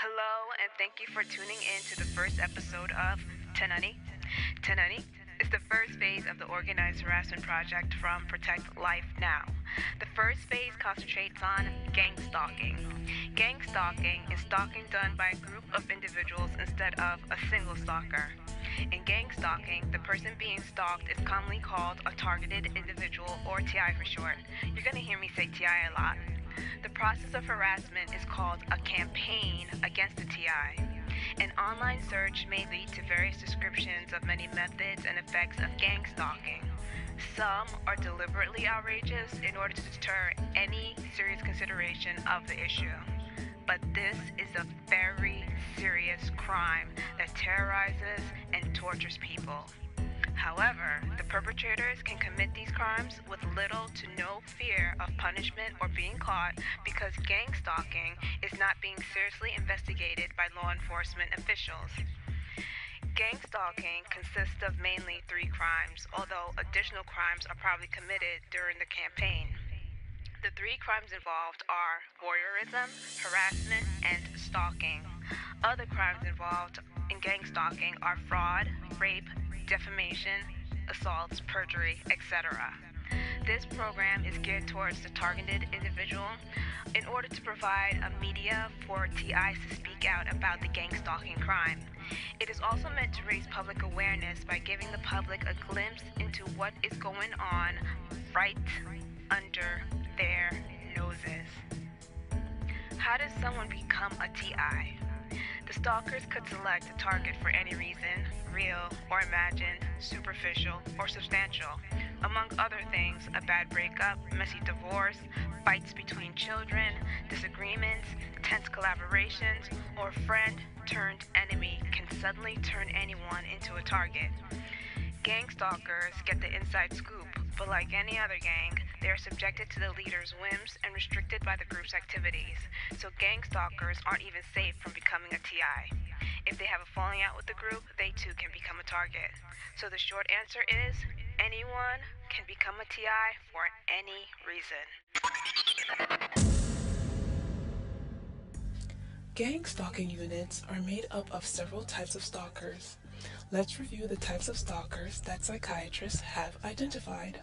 Hello, and thank you for tuning in to the first episode of Tenani. Tenani is the first phase of the organized harassment project from Protect Life Now. The first phase concentrates on gang stalking. Gang stalking is stalking done by a group of individuals instead of a single stalker. In gang stalking, the person being stalked is commonly called a targeted individual, or TI for short. You're going to hear me say TI a lot. The process of harassment is called a campaign against the TI. An online search may lead to various descriptions of many methods and effects of gang stalking. Some are deliberately outrageous in order to deter any serious consideration of the issue. But this is a very serious crime that terrorizes and tortures people. However, the perpetrators can commit these crimes with little to no fear of punishment or being caught because gang stalking is not being seriously investigated by law enforcement officials. Gang stalking consists of mainly 3 crimes, although additional crimes are probably committed during the campaign. The 3 crimes involved are voyeurism, harassment, and stalking. Other crimes involved in gang stalking are fraud, rape, defamation, assaults, perjury, etc. This program is geared towards the targeted individual in order to provide a media for TIs to speak out about the gang stalking crime. It is also meant to raise public awareness by giving the public a glimpse into what is going on right under their noses. How does someone become a TI? The stalkers could select a target for any reason, real or imagined, superficial or substantial. Among other things, a bad breakup, messy divorce, fights between children, disagreements, tense collaborations, or friend turned enemy can suddenly turn anyone into a target. Gang stalkers get the inside scoop, but like any other gang, they are subjected to the leader's whims and restricted by the group's activities. So gang stalkers aren't even safe from becoming a TI. If they have a falling out with the group, they too can become a target. So the short answer is, anyone can become a TI for any reason. Gang stalking units are made up of several types of stalkers. Let's review the types of stalkers that psychiatrists have identified.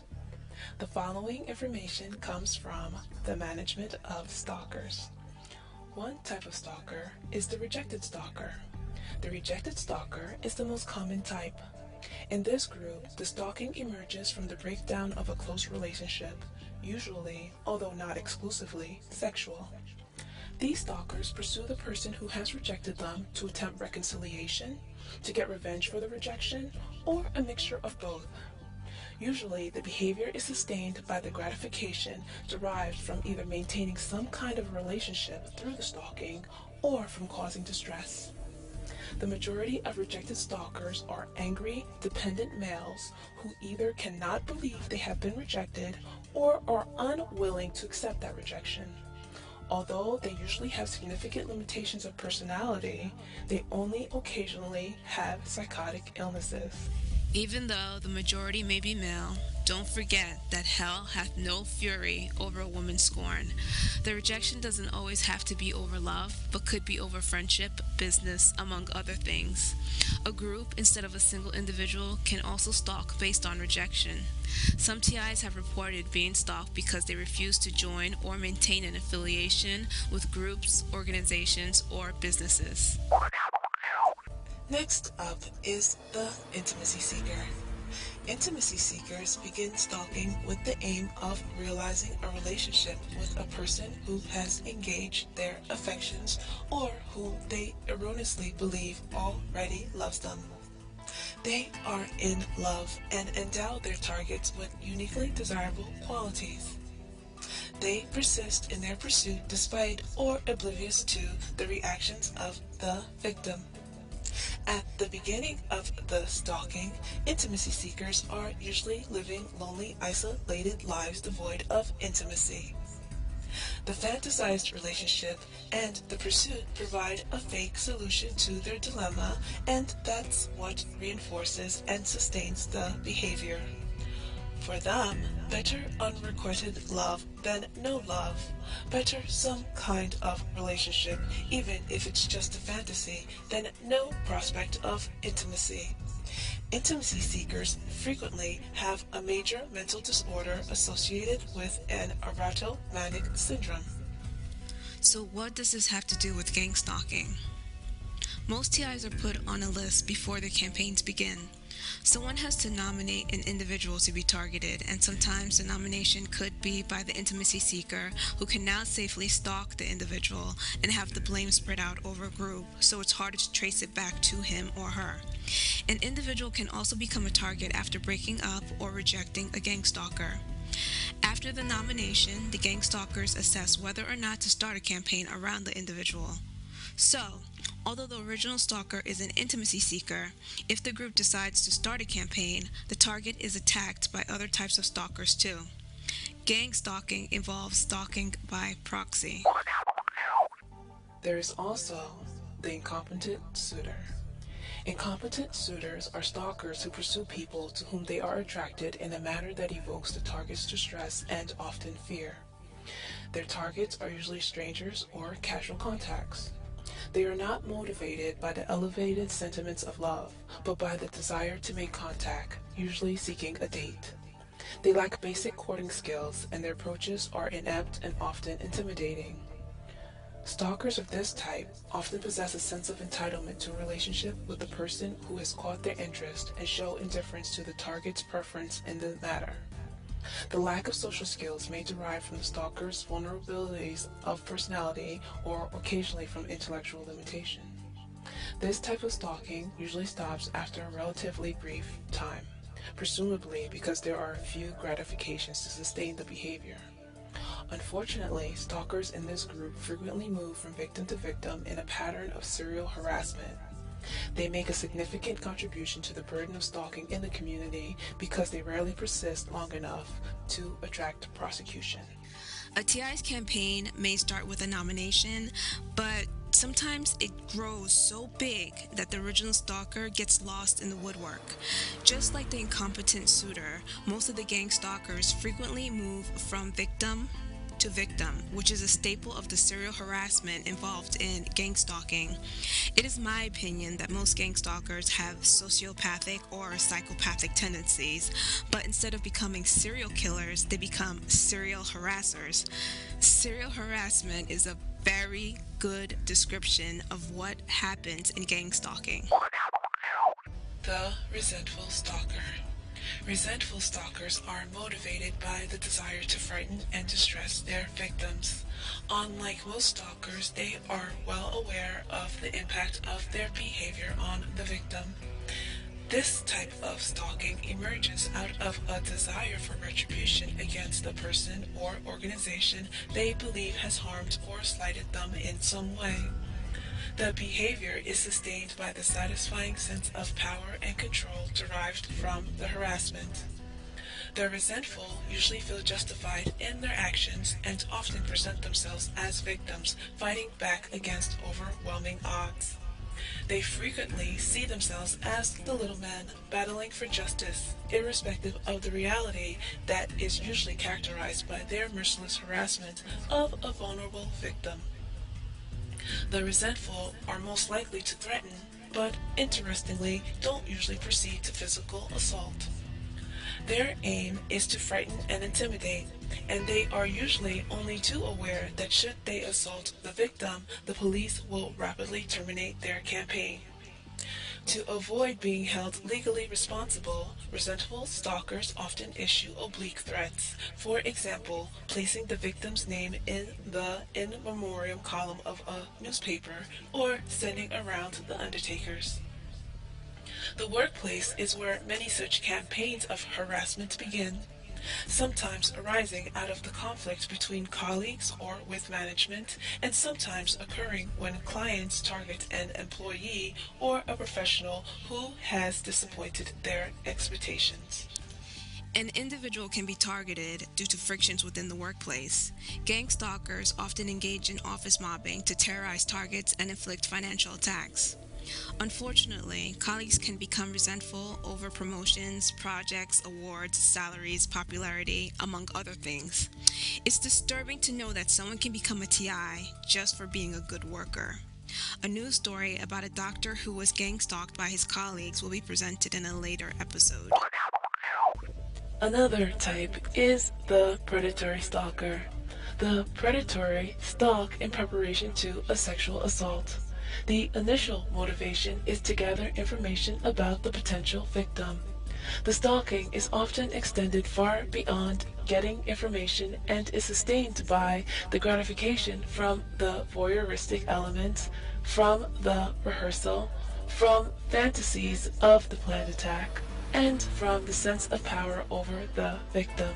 The following information comes from the management of stalkers. One type of stalker is the rejected stalker. The rejected stalker is the most common type. In this group, the stalking emerges from the breakdown of a close relationship, usually, although not exclusively, sexual. These stalkers pursue the person who has rejected them to attempt reconciliation, to get revenge for the rejection, or a mixture of both. Usually, the behavior is sustained by the gratification derived from either maintaining some kind of relationship through the stalking or from causing distress. The majority of rejected stalkers are angry, dependent males who either cannot believe they have been rejected or are unwilling to accept that rejection. Although they usually have significant limitations of personality, they only occasionally have psychotic illnesses. Even though the majority may be male, don't forget that hell hath no fury over a woman's scorn. The rejection doesn't always have to be over love, but could be over friendship, business, among other things. A group, instead of a single individual, can also stalk based on rejection. Some TIs have reported being stalked because they refuse to join or maintain an affiliation with groups, organizations, or businesses. Next up is the intimacy seeker. Intimacy seekers begin stalking with the aim of realizing a relationship with a person who has engaged their affections or who they erroneously believe already loves them. They are in love and endow their targets with uniquely desirable qualities. They persist in their pursuit despite or oblivious to the reactions of the victim. At the beginning of the stalking, intimacy seekers are usually living lonely, isolated lives devoid of intimacy. The fantasized relationship and the pursuit provide a fake solution to their dilemma, and that's what reinforces and sustains the behavior. For them, better unrequited love than no love. Better some kind of relationship, even if it's just a fantasy, than no prospect of intimacy. Intimacy seekers frequently have a major mental disorder associated with an erotomanic syndrome. So, what does this have to do with gang stalking? Most TIs are put on a list before their campaigns begin. Someone has to nominate an individual to be targeted, and sometimes the nomination could be by the intimacy seeker, who can now safely stalk the individual and have the blame spread out over a group, so it's harder to trace it back to him or her. An individual can also become a target after breaking up or rejecting a gang stalker. After the nomination, the gang stalkers assess whether or not to start a campaign around the individual. So, although the original stalker is an intimacy seeker, if the group decides to start a campaign, the target is attacked by other types of stalkers too. Gang stalking involves stalking by proxy. There is also the incompetent suitor. Incompetent suitors are stalkers who pursue people to whom they are attracted in a manner that evokes the target's distress and often fear. Their targets are usually strangers or casual contacts. They are not motivated by the elevated sentiments of love, but by the desire to make contact, usually seeking a date. They lack basic courting skills, and their approaches are inept and often intimidating. Stalkers of this type often possess a sense of entitlement to a relationship with the person who has caught their interest and show indifference to the target's preference in the matter. The lack of social skills may derive from the stalker's vulnerabilities of personality or occasionally from intellectual limitation. This type of stalking usually stops after a relatively brief time, presumably because there are few gratifications to sustain the behavior. Unfortunately, stalkers in this group frequently move from victim to victim in a pattern of serial harassment. They make a significant contribution to the burden of stalking in the community because they rarely persist long enough to attract prosecution. A TI's campaign may start with a nomination, but sometimes it grows so big that the original stalker gets lost in the woodwork. Just like the incompetent suitor, most of the gang stalkers frequently move from victim to victim, which is a staple of the serial harassment involved in gang stalking. It is my opinion that most gang stalkers have sociopathic or psychopathic tendencies, but instead of becoming serial killers, they become serial harassers. Serial harassment is a very good description of what happens in gang stalking. The resentful stalker. Resentful stalkers are motivated by the desire to frighten and distress their victims. Unlike most stalkers, they are well aware of the impact of their behavior on the victim. This type of stalking emerges out of a desire for retribution against the person or organization they believe has harmed or slighted them in some way. The behavior is sustained by the satisfying sense of power and control derived from the harassment. The resentful usually feel justified in their actions and often present themselves as victims, fighting back against overwhelming odds. They frequently see themselves as the little men battling for justice, irrespective of the reality that is usually characterized by their merciless harassment of a vulnerable victim. The resentful are most likely to threaten, but interestingly don't usually proceed to physical assault. Their aim is to frighten and intimidate, and they are usually only too aware that should they assault the victim, the police will rapidly terminate their campaign. To avoid being held legally responsible, resentful stalkers often issue oblique threats. For example, placing the victim's name in the in memoriam column of a newspaper or sending around the undertakers. The workplace is where many such campaigns of harassment begin, sometimes arising out of the conflict between colleagues or with management, and sometimes occurring when clients target an employee or a professional who has disappointed their expectations. An individual can be targeted due to frictions within the workplace. Gang stalkers often engage in office mobbing to terrorize targets and inflict financial attacks. Unfortunately, colleagues can become resentful over promotions, projects, awards, salaries, popularity, among other things. It's disturbing to know that someone can become a TI just for being a good worker. A news story about a doctor who was gang stalked by his colleagues will be presented in a later episode. Another type is the predatory stalker. The predatory stalk in preparation to a sexual assault. The initial motivation is to gather information about the potential victim. The stalking is often extended far beyond getting information and is sustained by the gratification from the voyeuristic elements, from the rehearsal, from fantasies of the planned attack, and from the sense of power over the victim.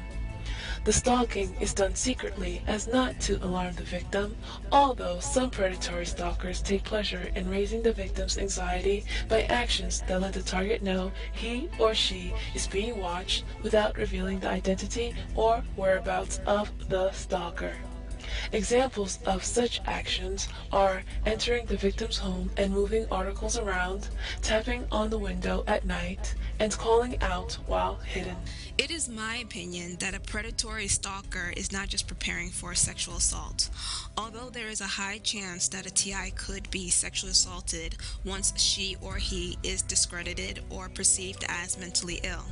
The stalking is done secretly as not to alarm the victim, although some predatory stalkers take pleasure in raising the victim's anxiety by actions that let the target know he or she is being watched without revealing the identity or whereabouts of the stalker. Examples of such actions are entering the victim's home and moving articles around, tapping on the window at night, and calling out while hidden. It is my opinion that a predatory stalker is not just preparing for a sexual assault. Although there is a high chance that a TI could be sexually assaulted once she or he is discredited or perceived as mentally ill.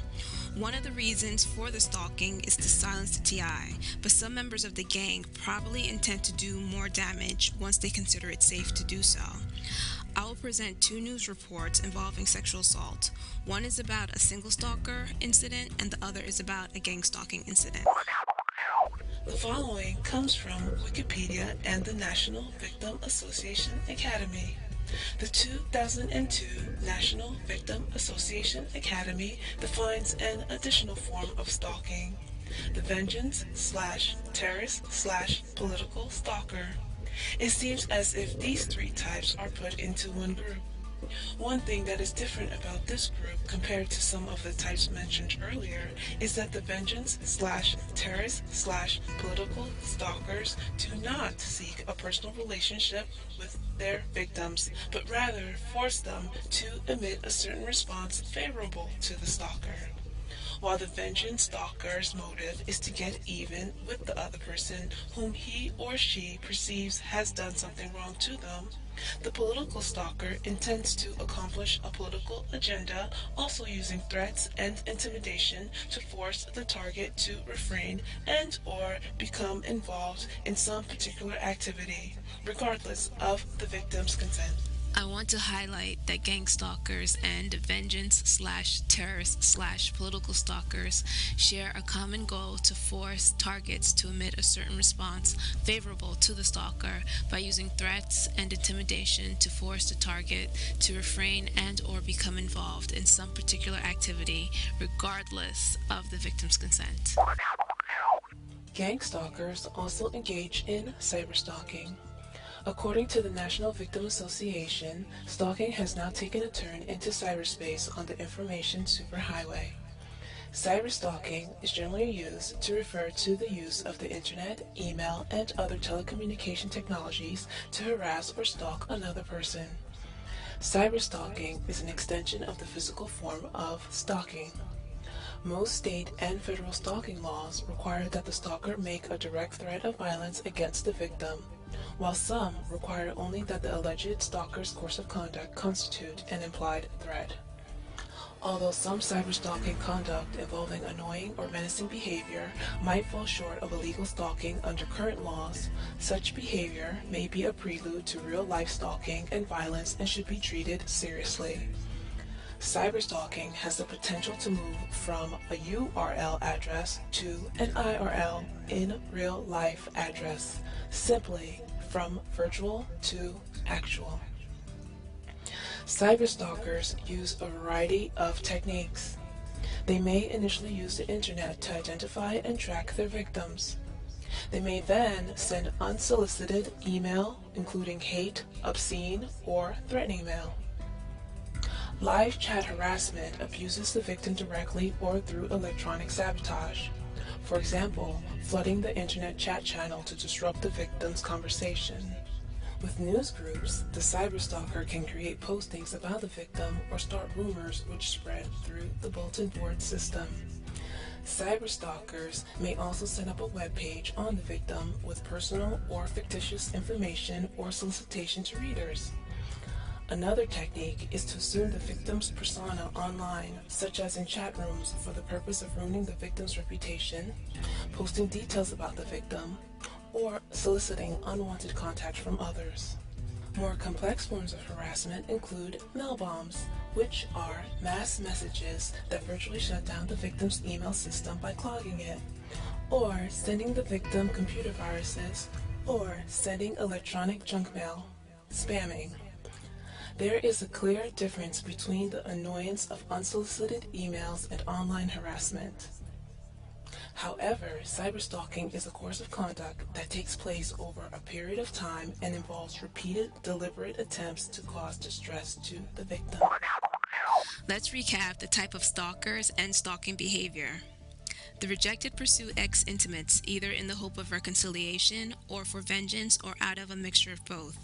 One of the reasons for the stalking is to silence the TI, but some members of the gang probably intend to do more damage once they consider it safe to do so. I will present two news reports involving sexual assault. One is about a single stalker incident, and the other is about a gang stalking incident. The following comes from Wikipedia and the National Victim Association Academy. The 2002 National Victim Association Academy defines an additional form of stalking: the vengeance/terrorist/political stalker. It seems as if these three types are put into one group. One thing that is different about this group compared to some of the types mentioned earlier is that the vengeance/terrorist/political stalkers do not seek a personal relationship with their victims, but rather force them to emit a certain response favorable to the stalker. While the vengeance stalker's motive is to get even with the other person whom he or she perceives has done something wrong to them, the political stalker intends to accomplish a political agenda, also using threats and intimidation to force the target to refrain and/or become involved in some particular activity, regardless of the victim's consent. I want to highlight that gang stalkers and vengeance/terrorist/political stalkers share a common goal to force targets to emit a certain response favorable to the stalker by using threats and intimidation to force the target to refrain and/or become involved in some particular activity, regardless of the victim's consent. Gang stalkers also engage in cyberstalking. According to the National Victim Association, stalking has now taken a turn into cyberspace on the information superhighway. Cyberstalking is generally used to refer to the use of the internet, email, and other telecommunication technologies to harass or stalk another person. Cyberstalking is an extension of the physical form of stalking. Most state and federal stalking laws require that the stalker make a direct threat of violence against the victim, while some require only that the alleged stalker's course of conduct constitute an implied threat. Although some cyberstalking conduct involving annoying or menacing behavior might fall short of illegal stalking under current laws, such behavior may be a prelude to real-life stalking and violence and should be treated seriously. Cyberstalking has the potential to move from a URL address to an IRL in real-life address, simply from virtual to actual. Cyberstalkers use a variety of techniques. They may initially use the internet to identify and track their victims. They may then send unsolicited email, including hate, obscene, or threatening mail. Live chat harassment abuses the victim directly or through electronic sabotage. For example, flooding the internet chat channel to disrupt the victim's conversation. With news groups, the cyberstalker can create postings about the victim or start rumors which spread through the bulletin board system. Cyberstalkers may also set up a web page on the victim with personal or fictitious information or solicitation to readers. Another technique is to assume the victim's persona online, such as in chat rooms, for the purpose of ruining the victim's reputation, posting details about the victim, or soliciting unwanted contact from others. More complex forms of harassment include mail bombs, which are mass messages that virtually shut down the victim's email system by clogging it, or sending the victim computer viruses, or sending electronic junk mail, spamming. There is a clear difference between the annoyance of unsolicited emails and online harassment. However, cyberstalking is a course of conduct that takes place over a period of time and involves repeated, deliberate attempts to cause distress to the victim. Let's recap the type of stalkers and stalking behavior. The rejected pursue ex-intimates either in the hope of reconciliation or for vengeance or out of a mixture of both.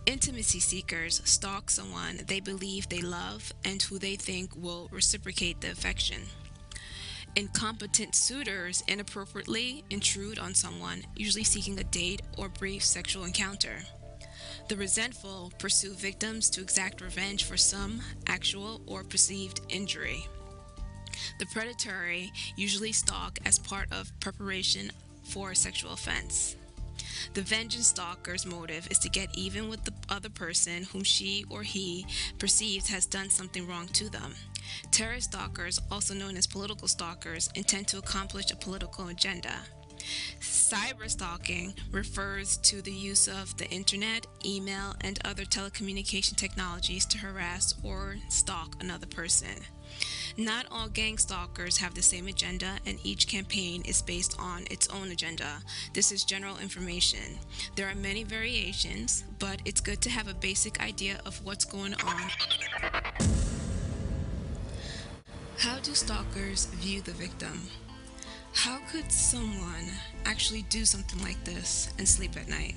Intimacy seekers stalk someone they believe they love and who they think will reciprocate the affection. Incompetent suitors inappropriately intrude on someone, usually seeking a date or brief sexual encounter. The resentful pursue victims to exact revenge for some actual or perceived injury. The predatory usually stalk as part of preparation for a sexual offense. The vengeance stalker's motive is to get even with the other person whom she or he perceives has done something wrong to them. Terror stalkers, also known as political stalkers, intend to accomplish a political agenda. Cyberstalking refers to the use of the internet, email, and other telecommunication technologies to harass or stalk another person. Not all gang stalkers have the same agenda, and each campaign is based on its own agenda. This is general information. There are many variations, but it's good to have a basic idea of what's going on. How do stalkers view the victim? How could someone actually do something like this and sleep at night?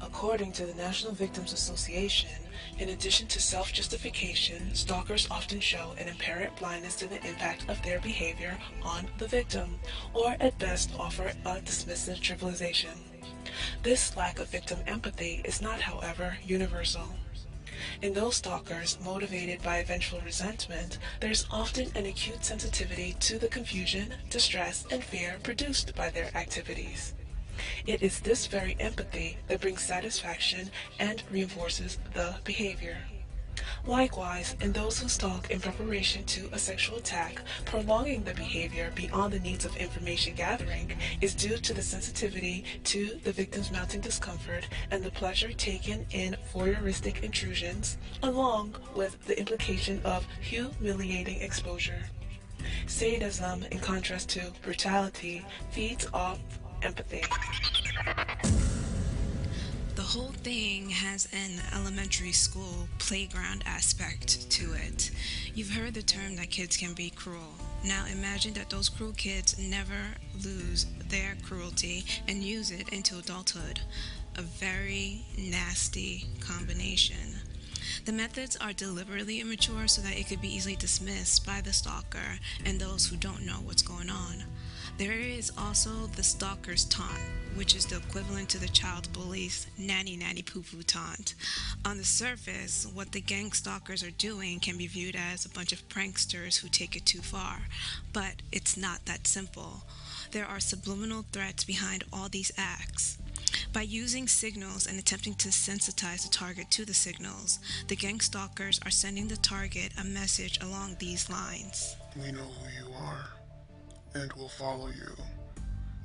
According to the National Victims Association, in addition to self-justification, stalkers often show an apparent blindness to the impact of their behavior on the victim, or at best offer a dismissive trivialization. This lack of victim empathy is not, however, universal. In those stalkers motivated by eventual resentment, there's often an acute sensitivity to the confusion, distress, and fear produced by their activities. It is this very empathy that brings satisfaction and reinforces the behavior. Likewise, in those who stalk in preparation to a sexual attack, prolonging the behavior beyond the needs of information gathering is due to the sensitivity to the victim's mounting discomfort and the pleasure taken in voyeuristic intrusions, along with the implication of humiliating exposure. Sadism, in contrast to brutality, feeds off empathy. The whole thing has an elementary school playground aspect to it. You've heard the term that kids can be cruel. Now imagine that those cruel kids never lose their cruelty and use it into adulthood. A very nasty combination. The methods are deliberately immature so that it could be easily dismissed by the stalker and those who don't know what's going on. There is also the stalker's taunt, which is the equivalent to the child bully's nanny nanny poo poo taunt. On the surface, what the gang stalkers are doing can be viewed as a bunch of pranksters who take it too far, but it's not that simple. There are subliminal threats behind all these acts. By using signals and attempting to sensitize the target to the signals, the gang stalkers are sending the target a message along these lines. We know who you are, and we'll follow you.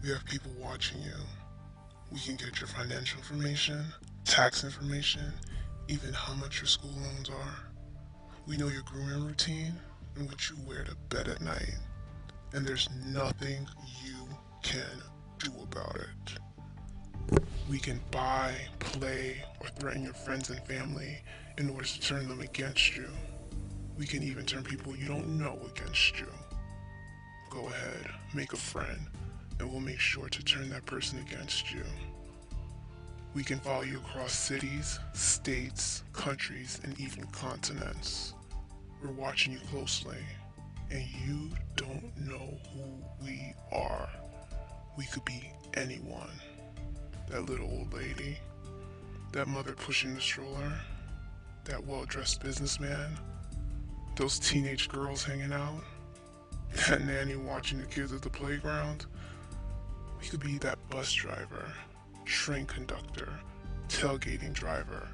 We have people watching you. We can get your financial information, tax information, even how much your school loans are. We know your grooming routine and what you wear to bed at night. And there's nothing you can do about it. We can buy, play, or threaten your friends and family in order to turn them against you. We can even turn people you don't know against you. Go ahead, make a friend, and we'll make sure to turn that person against you. We can follow you across cities, states, countries, and even continents. We're watching you closely, and you don't know who we are. We could be anyone. That little old lady, that mother pushing the stroller, that well-dressed businessman, those teenage girls hanging out, that nanny watching the kids at the playground. We could be that bus driver, train conductor, tailgating driver,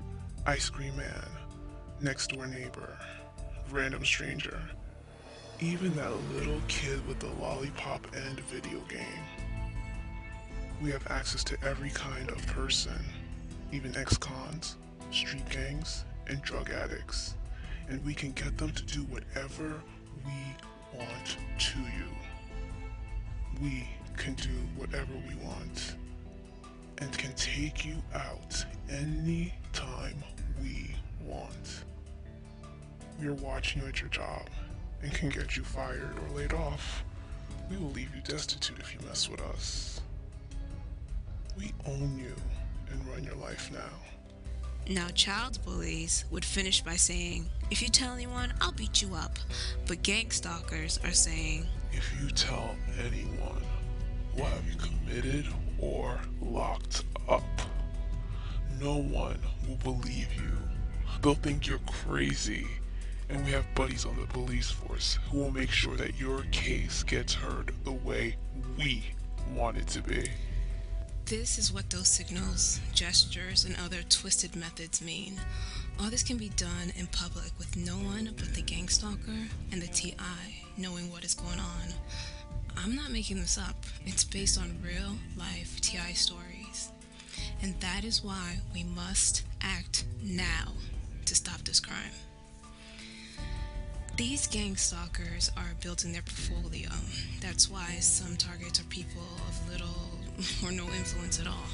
ice cream man, next door neighbor, random stranger, even that little kid with the lollipop and video game. We have access to every kind of person, even ex-cons, street gangs, and drug addicts, and we can get them to do whatever we want to you. We can do whatever we want and can take you out anytime we want. We're watching you at your job and can get you fired or laid off. We will leave you destitute if you mess with us. We own you and run your life now. Now, child bullies would finish by saying, "If you tell anyone, I'll beat you up." But gang stalkers are saying, "If you tell anyone, we'll have you committed or locked up. No one will believe you. They'll think you're crazy. And we have buddies on the police force who will make sure that your case gets heard the way we want it to be." This is what those signals, gestures, and other twisted methods mean. All this can be done in public with no one but the gang stalker and the TI knowing what is going on. I'm not making this up. It's based on real life TI stories. And that is why we must act now to stop this crime. These gang stalkers are building their portfolio. That's why some targets are people of little or no influence at all.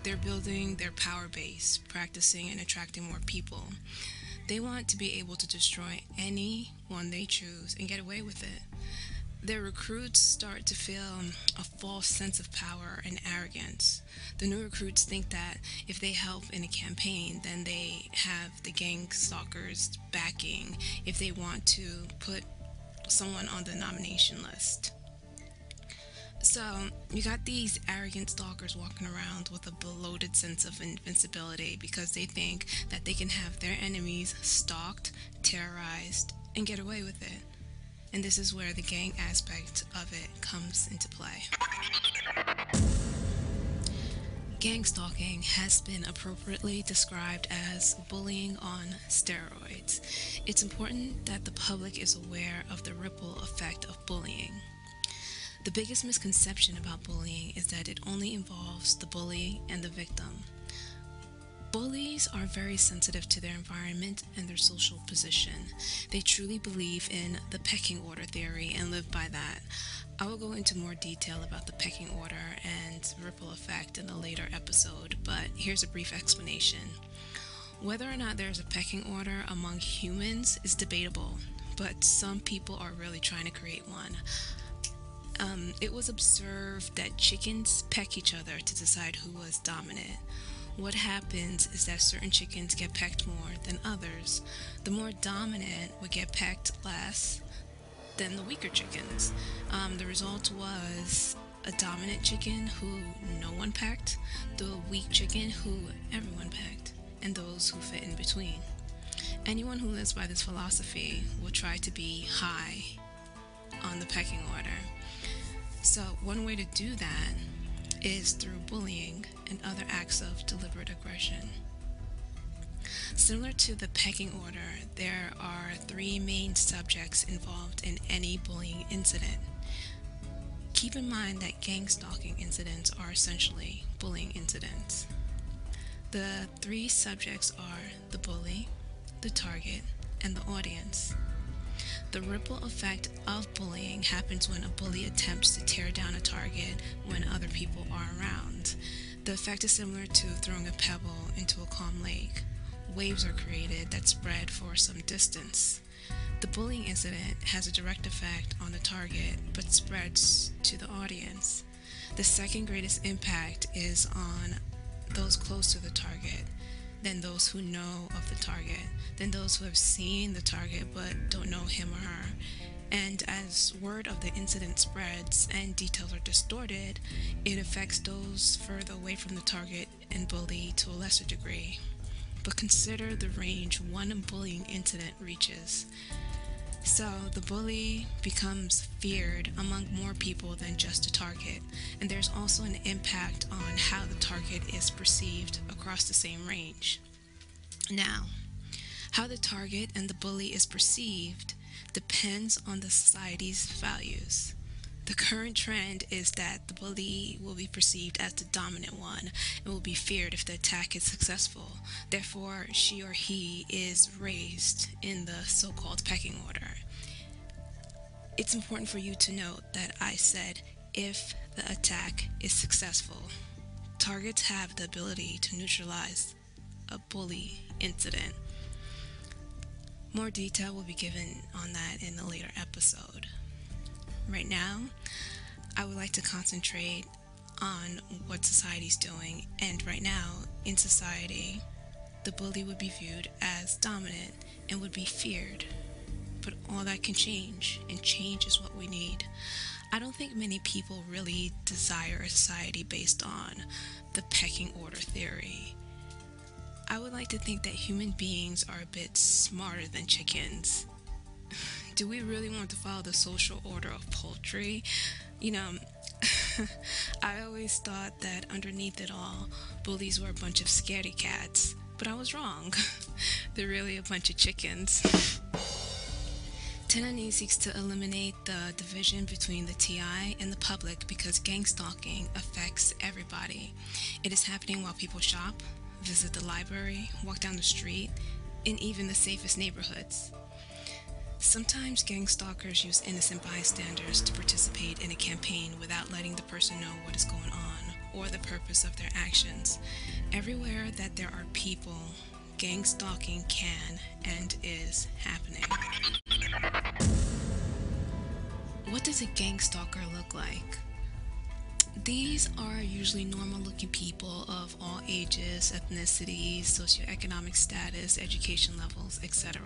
They're building their power base, practicing and attracting more people. They want to be able to destroy anyone they choose and get away with it. Their recruits start to feel a false sense of power and arrogance. The new recruits think that if they help in a campaign, then they have the gang stalkers backing if they want to put someone on the nomination list. So, you got these arrogant stalkers walking around with a bloated sense of invincibility because they think that they can have their enemies stalked, terrorized, and get away with it. And this is where the gang aspect of it comes into play. Gang stalking has been appropriately described as bullying on steroids. It's important that the public is aware of the ripple effect of bullying. The biggest misconception about bullying is that it only involves the bully and the victim. Bullies are very sensitive to their environment and their social position. They truly believe in the pecking order theory and live by that. I will go into more detail about the pecking order and ripple effect in a later episode, but here's a brief explanation. Whether or not there's a pecking order among humans is debatable, but some people are really trying to create one. It was observed that chickens peck each other to decide who was dominant. What happens is that certain chickens get pecked more than others. The more dominant would get pecked less than the weaker chickens. The result was a dominant chicken who no one pecked, the weak chicken who everyone pecked, and those who fit in between. Anyone who lives by this philosophy will try to be high on the pecking order. So one way to do that is through bullying and other acts of deliberate aggression. Similar to the pecking order, there are 3 main subjects involved in any bullying incident. Keep in mind that gang stalking incidents are essentially bullying incidents. The 3 subjects are the bully, the target, and the audience. The ripple effect of bullying happens when a bully attempts to tear down a target when other people are around. The effect is similar to throwing a pebble into a calm lake. Waves are created that spread for some distance. The bullying incident has a direct effect on the target but spreads to the audience. The second greatest impact is on those close to the target, then those who know of the target, then those who have seen the target but don't know him or her. And as word of the incident spreads and details are distorted, it affects those further away from the target and bully to a lesser degree. But consider the range one bullying incident reaches. So the bully becomes feared among more people than just a target, and there's also an impact on how the target is perceived across the same range. Now, how the target and the bully is perceived depends on the society's values. The current trend is that the bully will be perceived as the dominant one and will be feared if the attack is successful. Therefore, she or he is raised in the so-called pecking order. It's important for you to note that I said if the attack is successful. Targets have the ability to neutralize a bully incident. More detail will be given on that in a later episode. Right now, I would like to concentrate on what society's doing, and right now, in society, the bully would be viewed as dominant and would be feared. But all that can change, and change is what we need. I don't think many people really desire a society based on the pecking order theory. I would like to think that human beings are a bit smarter than chickens. Do we really want to follow the social order of poultry? I always thought that underneath it all, bullies were a bunch of scaredy cats, but I was wrong. They're really a bunch of chickens. Tenani seeks to eliminate the division between the TI and the public because gang stalking affects everybody. It is happening while people shop, visit the library, walk down the street, in even the safest neighborhoods. Sometimes gang stalkers use innocent bystanders to participate in a campaign without letting the person know what is going on or the purpose of their actions. Everywhere that there are people, gang stalking can and is happening. What does a gang stalker look like? These are usually normal-looking people of all ages, ethnicities, socioeconomic status, education levels, etc.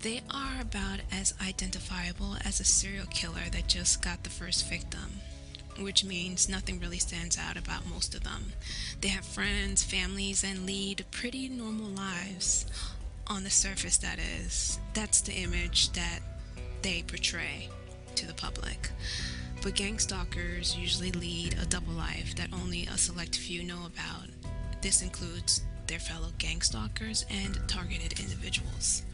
They are about as identifiable as a serial killer that just got the first victim, which means nothing really stands out about most of them. They have friends, families, and lead pretty normal lives. On the surface, that is. That's the image that they portray to the public. But gang stalkers usually lead a double life that only a select few know about. This includes their fellow gang stalkers and targeted individuals.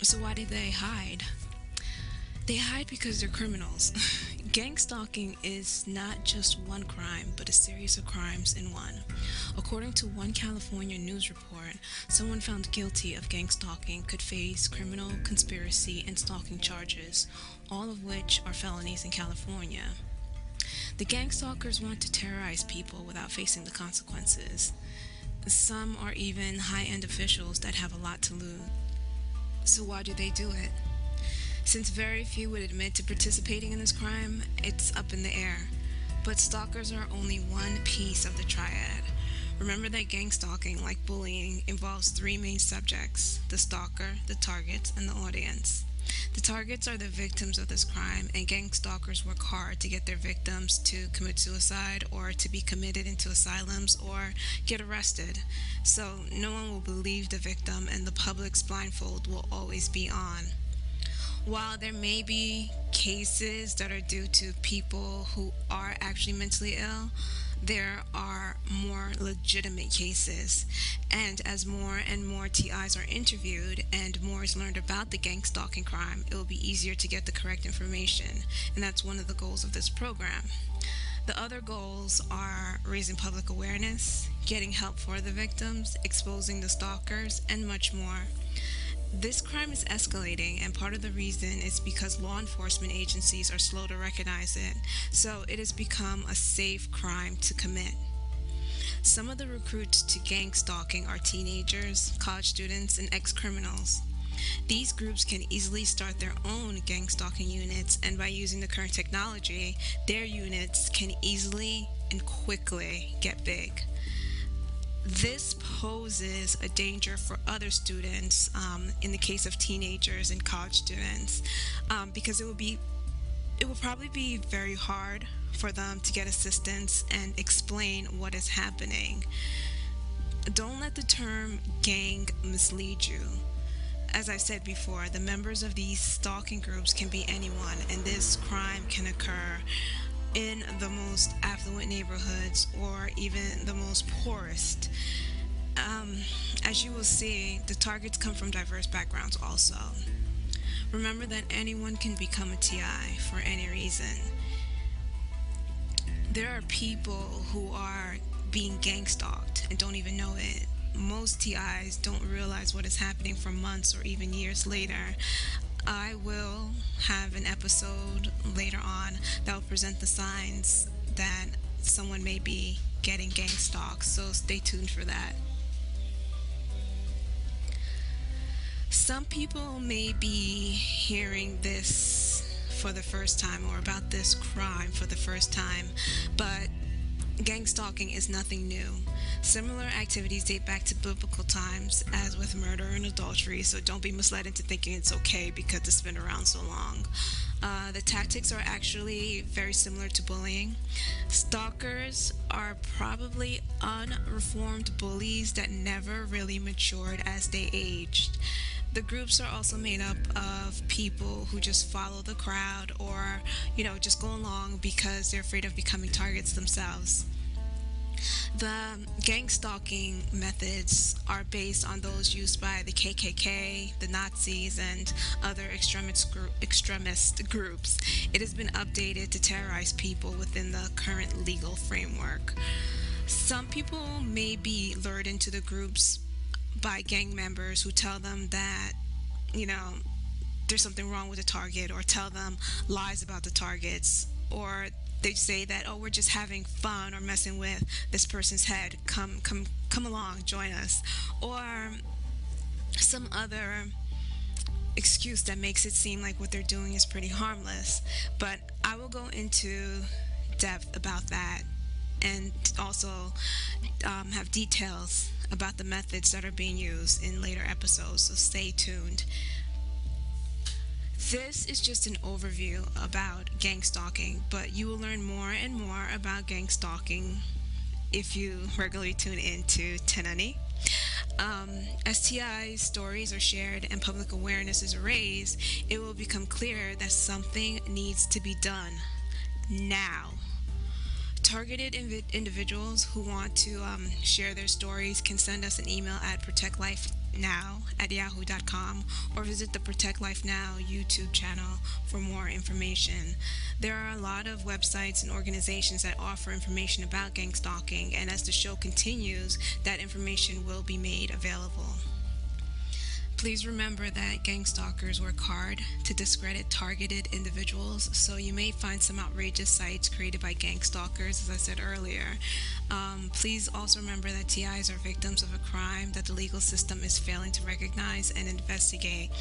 So why do they hide? They hide because they're criminals. Gang stalking is not just one crime, but a series of crimes in one. According to one California news report, someone found guilty of gang stalking could face criminal, conspiracy, and stalking charges, all of which are felonies in California. The gang stalkers want to terrorize people without facing the consequences. Some are even high-end officials that have a lot to lose. So why do they do it? Since very few would admit to participating in this crime, it's up in the air. But stalkers are only one piece of the triad. Remember that gang stalking, like bullying, involves three main subjects: the stalker, the targets, and the audience. The targets are the victims of this crime, and gang stalkers work hard to get their victims to commit suicide or to be committed into asylums or get arrested. So no one will believe the victim, and the public's blindfold will always be on. While there may be cases that are due to people who are actually mentally ill, there are more legitimate cases. And as more and more TIs are interviewed and more is learned about the gang stalking crime, it will be easier to get the correct information. And that's one of the goals of this program. The other goals are raising public awareness, getting help for the victims, exposing the stalkers, and much more. This crime is escalating, and part of the reason is because law enforcement agencies are slow to recognize it, so it has become a safe crime to commit. Some of the recruits to gang stalking are teenagers, college students, and ex-criminals. These groups can easily start their own gang stalking units, and by using the current technology, their units can easily and quickly get big. This poses a danger for other students, in the case of teenagers and college students, because it will probably be very hard for them to get assistance and explain what is happening. Don't let the term gang mislead you. As I've said before, the members of these stalking groups can be anyone, and this crime can occur in the most affluent neighborhoods or even the most poorest. As you will see, the targets come from diverse backgrounds also. Remember that anyone can become a TI for any reason. There are people who are being gang stalked and don't even know it. Most TIs don't realize what is happening for months or even years later. I will have an episode later on that will present the signs that someone may be getting gang stalked, so stay tuned for that. Some people may be hearing this for the first time or about this crime for the first time, but gang stalking is nothing new. Similar activities date back to biblical times, as with murder and adultery, so don't be misled into thinking it's okay because it's been around so long. The tactics are actually very similar to bullying. Stalkers are probably unreformed bullies that never really matured as they aged. The groups are also made up of people who just follow the crowd or, just go along because they're afraid of becoming targets themselves. The gang stalking methods are based on those used by the KKK, the Nazis, and other extremist groups. It has been updated to terrorize people within the current legal framework. Some people may be lured into the groups by gang members who tell them that, there's something wrong with the target, or tell them lies about the targets, or they say that, oh, we're just having fun or messing with this person's head. Come along, join us. Or some other excuse that makes it seem like what they're doing is pretty harmless. But I will go into depth about that and also have details about the methods that are being used in later episodes, so stay tuned. This is just an overview about gang stalking, but you will learn more and more about gang stalking if you regularly tune in to Tenani. As TI stories are shared and public awareness is raised, it will become clear that something needs to be done now. Targeted individuals who want to share their stories can send us an email at protectlifenow@yahoo.com or visit the Protect Life Now YouTube channel for more information. There are a lot of websites and organizations that offer information about gang stalking, and as the show continues, that information will be made available. Please remember that gang stalkers work hard to discredit targeted individuals, so you may find some outrageous sites created by gang stalkers, as I said earlier. Please also remember that TIs are victims of a crime that the legal system is failing to recognize and investigate.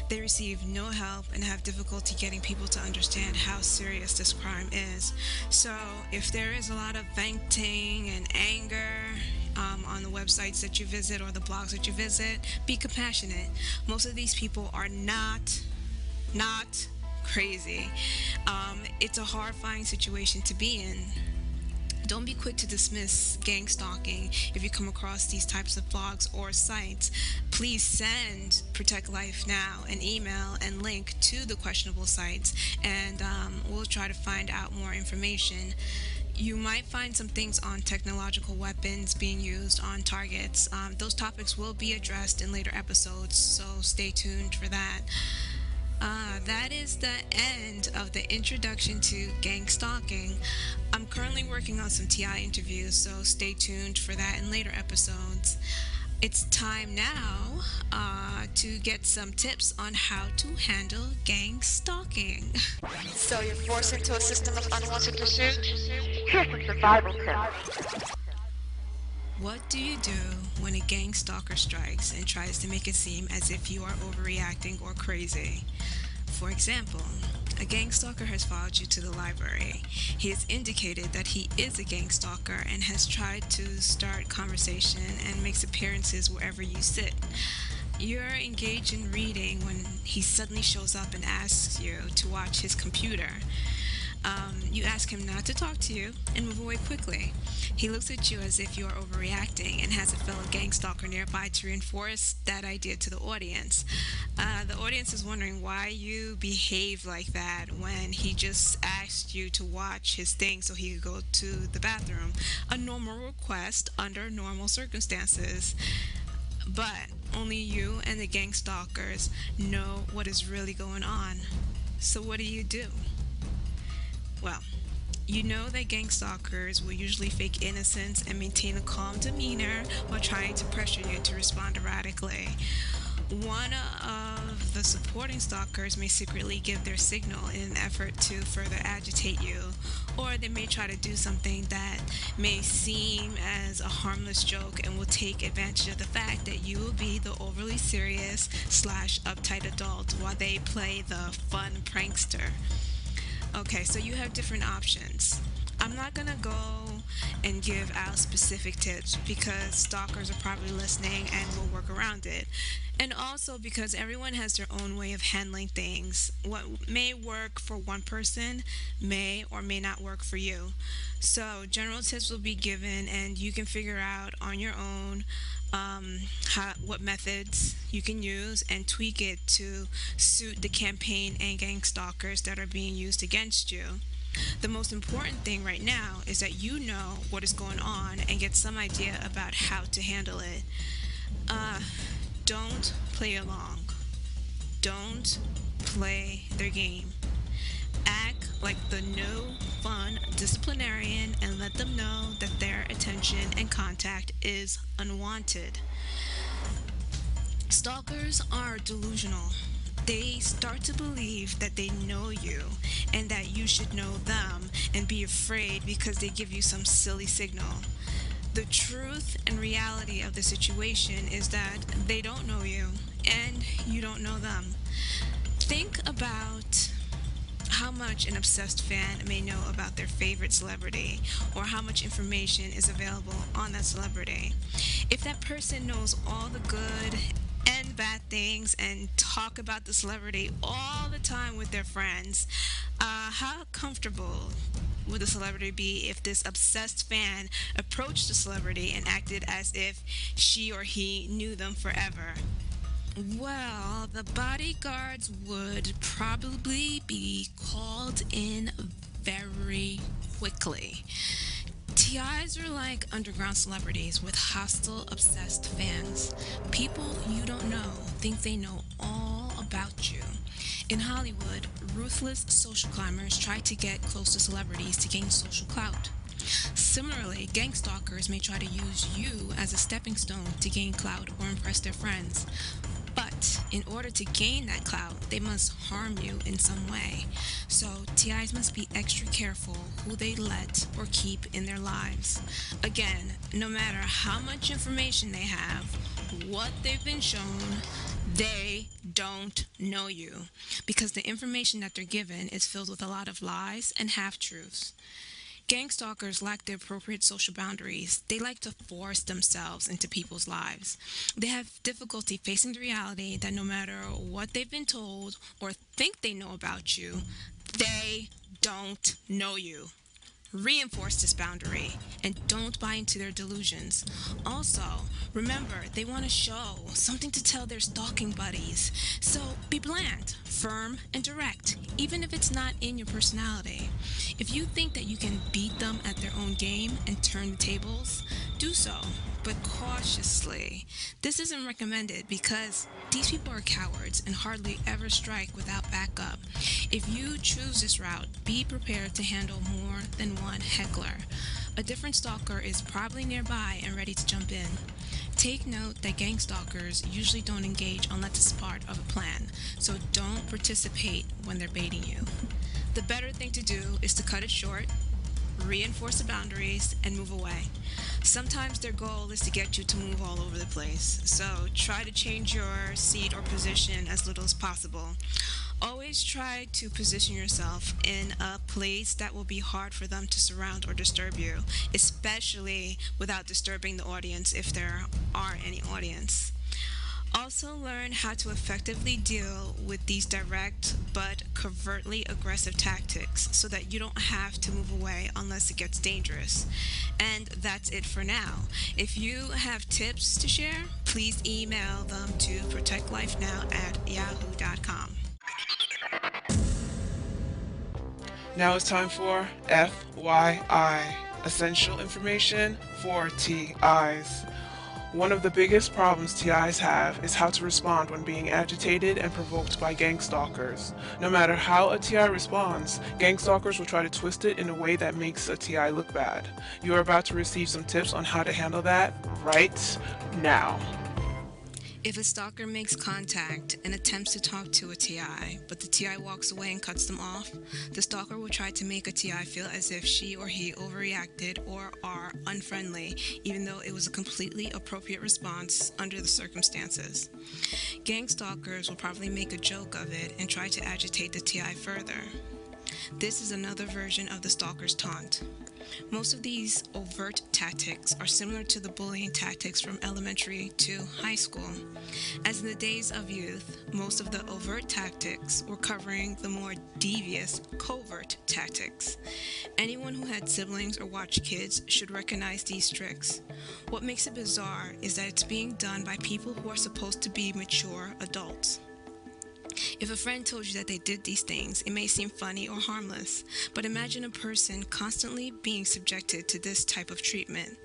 They receive no help and have difficulty getting people to understand how serious this crime is. So if there is a lot of venting and anger on the websites that you visit or the blogs that you visit, be compassionate. Most of these people are not crazy. It's a horrifying situation to be in. Don't be quick to dismiss gang stalking if you come across these types of blogs or sites. Please send Protect Life Now an email and link to the questionable sites, and we'll try to find out more information. You might find some things on technological weapons being used on targets. Those topics will be addressed in later episodes, so stay tuned for that. That is the end of the introduction to gang stalking. I'm currently working on some TI interviews, so stay tuned for that in later episodes. It's time now to get some tips on how to handle gang stalking. So you're forced into a system of unwanted pursuit? Here's some survival tips. What do you do when a gang stalker strikes and tries to make it seem as if you are overreacting or crazy? For example, A gang stalker has followed you to the library. He has indicated that he is a gang stalker and has tried to start conversation and makes appearances wherever you sit. You're engaged in reading when he suddenly shows up and asks you to watch his computer. You ask him not to talk to you and move away quickly. He looks at you as if you are overreacting and has a fellow gang stalker nearby to reinforce that idea to the audience. The audience is wondering why you behave like that when he just asked you to watch his thing so he could go to the bathroom. A normal request under normal circumstances. But only you and the gang stalkers know what is really going on. So what do? Well, you know that gang stalkers will usually fake innocence and maintain a calm demeanor while trying to pressure you to respond erratically. One of the supporting stalkers may secretly give their signal in an effort to further agitate you, or they may try to do something that may seem as a harmless joke and will take advantage of the fact that you will be the overly serious slash uptight adult while they play the fun prankster. Okay, so you have different options. I'm not gonna go and give out specific tips because stalkers are probably listening and will work around it. And also because everyone has their own way of handling things. What may work for one person may or may not work for you. So, general tips will be given, and you can figure out on your own what methods you can use and tweak it to suit the campaign and gang stalkers that are being used against you. The most important thing right now is that you know what is going on and get some idea about how to handle it. Uh, don't play along. Don't play their game. Act like the no fun disciplinarian and let them know that their attention and contact is unwanted. Stalkers are delusional. They start to believe that they know you and that you should know them and be afraid because they give you some silly signal. The truth and reality of the situation is that they don't know you and you don't know them. Think about how much an obsessed fan may know about their favorite celebrity or how much information is available on that celebrity. If that person knows all the good and bad things and talk about the celebrity all the time with their friends, how comfortable would the celebrity be if this obsessed fan approached the celebrity and acted as if she or he knew them forever? Well, the bodyguards would probably be called in very quickly. TIs are like underground celebrities with hostile, obsessed fans. People you don't know think they know all about you. In Hollywood, ruthless social climbers try to get close to celebrities to gain social clout. Similarly, gang stalkers may try to use you as a stepping stone to gain clout or impress their friends. But in order to gain that clout, they must harm you in some way. So TIs must be extra careful who they let or keep in their lives. Again, no matter how much information they have, what they've been shown, they don't know you because the information that they're given is filled with a lot of lies and half-truths. Gang stalkers lack the appropriate social boundaries. They like to force themselves into people's lives. They have difficulty facing the reality that no matter what they've been told or think they know about you, they don't know you. Reinforce this boundary and don't buy into their delusions. Also, remember, they want to show something to tell their stalking buddies. So be bland, firm, and direct, even if it's not in your personality. If you think that you can beat them at their own game and turn the tables, do so, but cautiously. This isn't recommended because these people are cowards and hardly ever strike without backup. If you choose this route, be prepared to handle more than one heckler. A different stalker is probably nearby and ready to jump in. Take note that gang stalkers usually don't engage unless it's part of a plan, so don't participate when they're baiting you. The better thing to do is to cut it short, reinforce the boundaries, and move away. Sometimes their goal is to get you to move all over the place, so try to change your seat or position as little as possible. Always try to position yourself in a place that will be hard for them to surround or disturb you, especially without disturbing the audience if there are any audience. Also, learn how to effectively deal with these direct but covertly aggressive tactics so that you don't have to move away unless it gets dangerous. And that's it for now. If you have tips to share, please email them to protectlifenow@yahoo.com. Now it's time for FYI, essential information for TIs. One of the biggest problems TIs have is how to respond when being agitated and provoked by gang stalkers. No matter how a TI responds, gang stalkers will try to twist it in a way that makes a TI look bad. You are about to receive some tips on how to handle that right now. If a stalker makes contact and attempts to talk to a TI, but the TI walks away and cuts them off, the stalker will try to make a TI feel as if she or he overreacted or are unfriendly, even though it was a completely appropriate response under the circumstances. Gang stalkers will probably make a joke of it and try to agitate the TI further. This is another version of the stalker's taunt. Most of these overt tactics are similar to the bullying tactics from elementary to high school. As in the days of youth, most of the overt tactics were covering the more devious covert tactics. Anyone who had siblings or watched kids should recognize these tricks. What makes it bizarre is that it's being done by people who are supposed to be mature adults. If a friend told you that they did these things, it may seem funny or harmless, but imagine a person constantly being subjected to this type of treatment.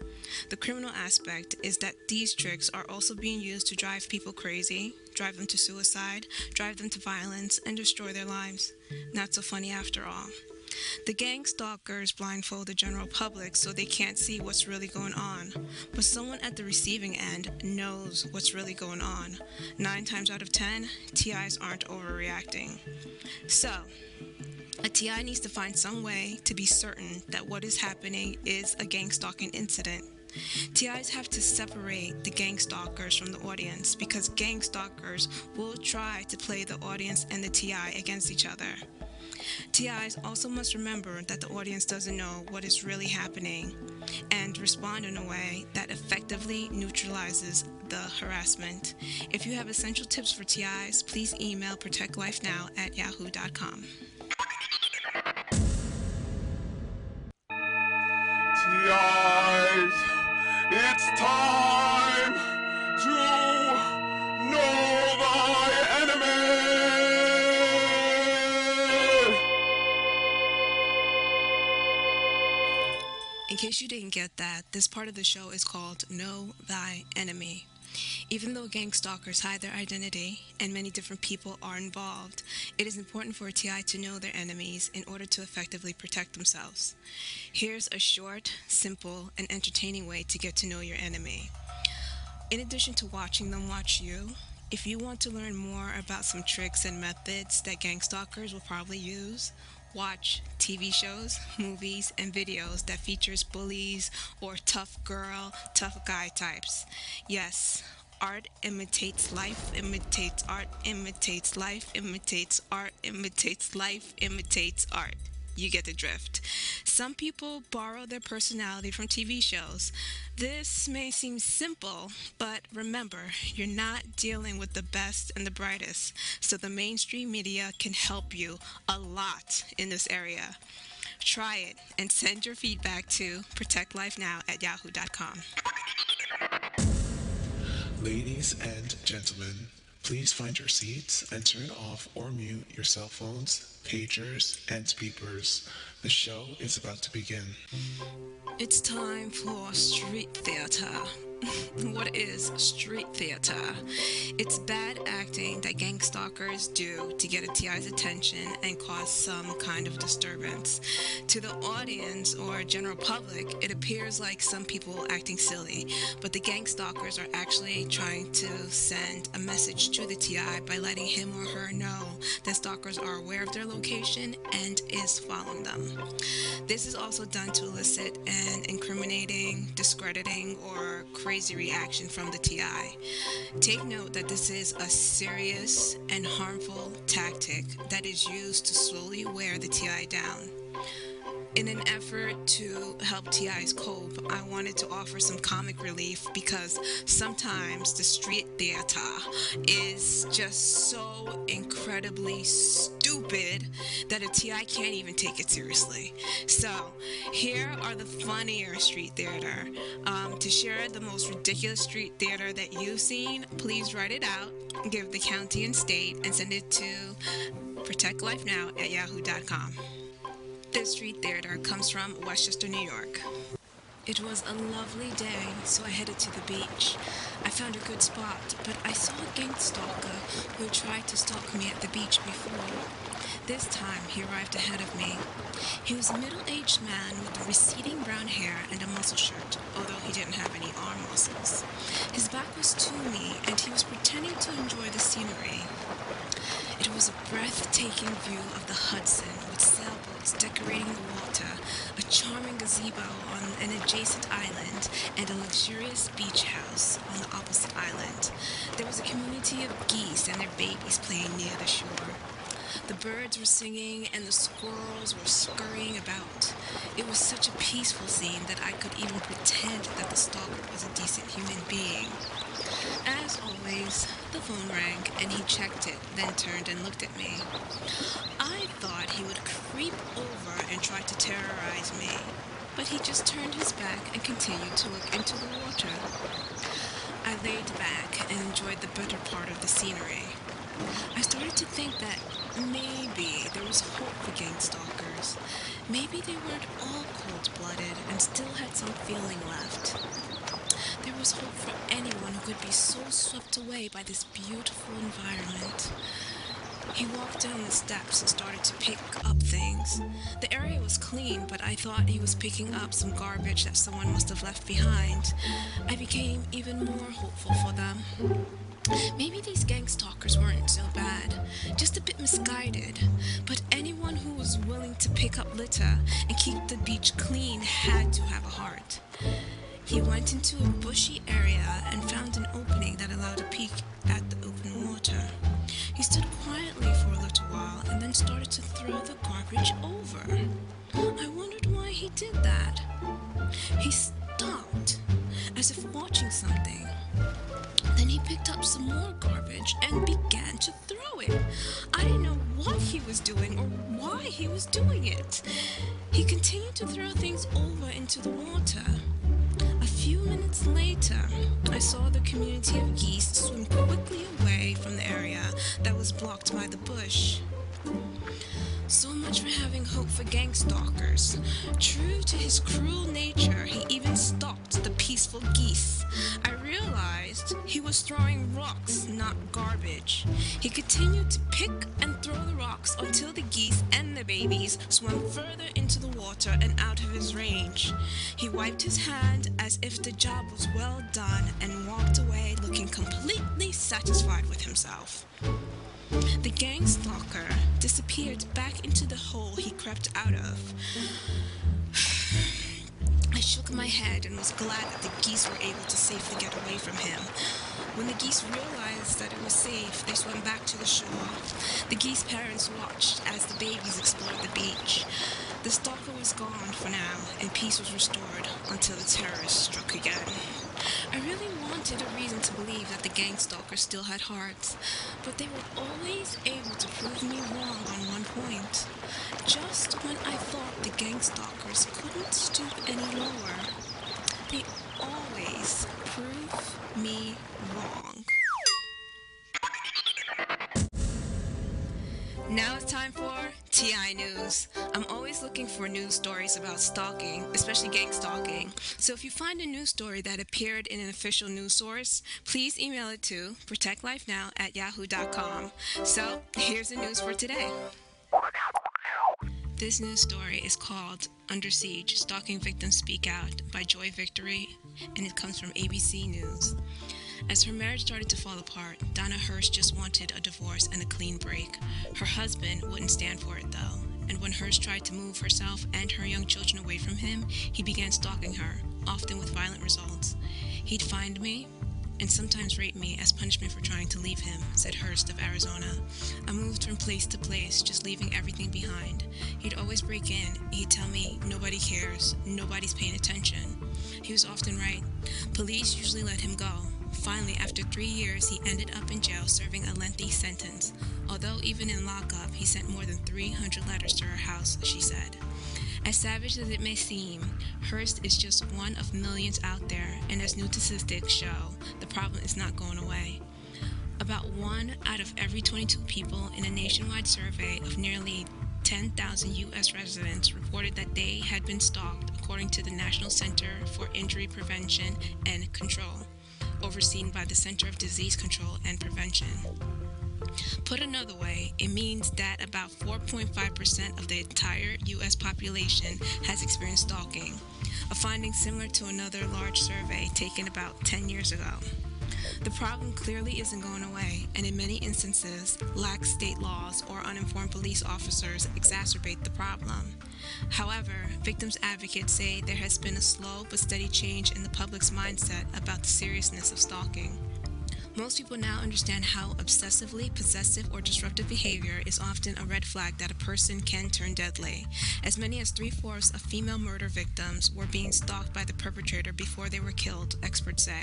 The criminal aspect is that these tricks are also being used to drive people crazy, drive them to suicide, drive them to violence, and destroy their lives. Not so funny after all. The gang stalkers blindfold the general public so they can't see what's really going on. But someone at the receiving end knows what's really going on. 9 times out of 10, TIs aren't overreacting. So, a TI needs to find some way to be certain that what is happening is a gang stalking incident. TIs have to separate the gang stalkers from the audience because gang stalkers will try to play the audience and the TI against each other. TIs also must remember that the audience doesn't know what is really happening and respond in a way that effectively neutralizes the harassment. If you have essential tips for TIs, please email protectlifenow@yahoo.com. TIs, it's time to know thy enemy. In case you didn't get that, this part of the show is called Know Thy Enemy. Even though gang stalkers hide their identity and many different people are involved, it is important for a TI to know their enemies in order to effectively protect themselves. Here's a short, simple, and entertaining way to get to know your enemy. In addition to watching them watch you, if you want to learn more about some tricks and methods that gang stalkers will probably use, watch TV shows, movies, and videos that features bullies or tough girl, tough guy types. Yes, art imitates life, imitates art, imitates life, imitates art, imitates life, imitates art. You get the drift. Some people borrow their personality from TV shows. This may seem simple, but remember, you're not dealing with the best and the brightest, so the mainstream media can help you a lot in this area. Try it and send your feedback to protectlifenow@yahoo.com. Ladies and gentlemen, please find your seats and turn off or mute your cell phones, pagers, and beepers. The show is about to begin. It's time for street theater. What is street theater? It's bad acting that gang stalkers do to get a TI's attention and cause some kind of disturbance. To the audience or general public, it appears like some people acting silly, but the gang stalkers are actually trying to send a message to the TI by letting him or her know that stalkers are aware of their location and is following them. This is also done to elicit an incriminating, discrediting, or creative crazy reaction from the TI. Take note that this is a serious and harmful tactic that is used to slowly wear the TI down. In an effort to help TIs cope, I wanted to offer some comic relief because sometimes the street theater is just so incredibly stupid that a TI can't even take it seriously. So, here are the funnier street theater. To share the most ridiculous street theater that you've seen, please write it out, give the county and state, and send it to protectlifenow@yahoo.com. This street theater comes from Westchester, New York. It was a lovely day, so I headed to the beach. I found a good spot, but I saw a gang stalker who tried to stalk me at the beach before. This time, he arrived ahead of me. He was a middle-aged man with receding brown hair and a muscle shirt, although he didn't have any arm muscles. His back was to me, and he was pretending to enjoy the scenery. It was a breathtaking view of the Hudson with sailboats decorating the water, a charming gazebo on an adjacent island, and a luxurious beach house on the opposite island. There was a community of geese and their babies playing near the shore. The birds were singing and the squirrels were scurrying about. It was such a peaceful scene that I could even pretend that the stalker was a decent human being. As always, the phone rang and he checked it, then turned and looked at me. I thought he would creep over and try to terrorize me, but he just turned his back and continued to look into the water. I laid back and enjoyed the better part of the scenery. I started to think that maybe there was hope for gang stalkers. Maybe they weren't all cold-blooded and still had some feeling left. There was hope for anyone who could be so swept away by this beautiful environment. He walked down the steps and started to pick up things. The area was clean, but I thought he was picking up some garbage that someone must have left behind. I became even more hopeful for them. Maybe these gang stalkers weren't so bad, just a bit misguided, but anyone who was willing to pick up litter and keep the beach clean had to have a heart. He went into a bushy area and found an opening that allowed a peek at the open water. He stood quietly for a little while and then started to throw the garbage over. I wondered why he did that. He stopped, as if watching something. Then he picked up some more garbage and began to throw it. I didn't know what he was doing or why he was doing it. He continued to throw things over into the water. A few minutes later, I saw the community of geese swim quickly away from the area that was blocked by the bush. So much for having hope for gang stalkers. True to his cruel nature, he even stalked the peaceful geese. I realized he was throwing rocks, not garbage. He continued to pick and throw the rocks until the geese and the babies swam further into the water and out of his range. He wiped his hand as if the job was well done and walked away looking completely satisfied with himself. The gang stalker disappeared back into the hole he crept out of. I shook my head and was glad that the geese were able to safely get away from him. When the geese realized that it was safe, they swam back to the shore. The geese parents watched as the babies explored the beach. The stalker was gone for now, and peace was restored until the terrorists struck again. I really wanted a reason to believe that the gang stalkers still had hearts, but they were always able to prove me wrong on one point. Just when I thought the gang stalkers couldn't stoop any lower, they always prove me wrong. Now it's time for TI News. I'm always looking for news stories about stalking, especially gang stalking. So if you find a news story that appeared in an official news source, please email it to protectlifenow@yahoo.com. So here's the news for today. This news story is called Under Siege, Stalking Victims Speak Out by Joy Victory, and it comes from ABC News. As her marriage started to fall apart, Donna Hirsch just wanted a divorce and a clean break. Her husband wouldn't stand for it though, and when Hirsch tried to move herself and her young children away from him, he began stalking her, often with violent results. He'd find me and sometimes rape me as punishment for trying to leave him, said Hurst of Arizona. I moved from place to place, just leaving everything behind. He'd always break in. He'd tell me, nobody cares, nobody's paying attention. He was often right. Police usually let him go. Finally, after 3 years, he ended up in jail serving a lengthy sentence. Although even in lockup, he sent more than 300 letters to her house, she said. As savage as it may seem, Hurst is just one of millions out there, and as new statistics show, the problem is not going away. About 1 out of every 22 people in a nationwide survey of nearly 10,000 U.S. residents reported that they had been stalked, according to the National Center for Injury Prevention and Control, overseen by the Center of Disease Control and Prevention. Put another way, it means that about 4.5% of the entire U.S. population has experienced stalking, a finding similar to another large survey taken about 10 years ago. The problem clearly isn't going away, and in many instances, lax state laws or uninformed police officers exacerbate the problem. However, victims advocates say there has been a slow but steady change in the public's mindset about the seriousness of stalking. Most people now understand how obsessively possessive or disruptive behavior is often a red flag that a person can turn deadly. As many as 3/4 of female murder victims were being stalked by the perpetrator before they were killed, experts say.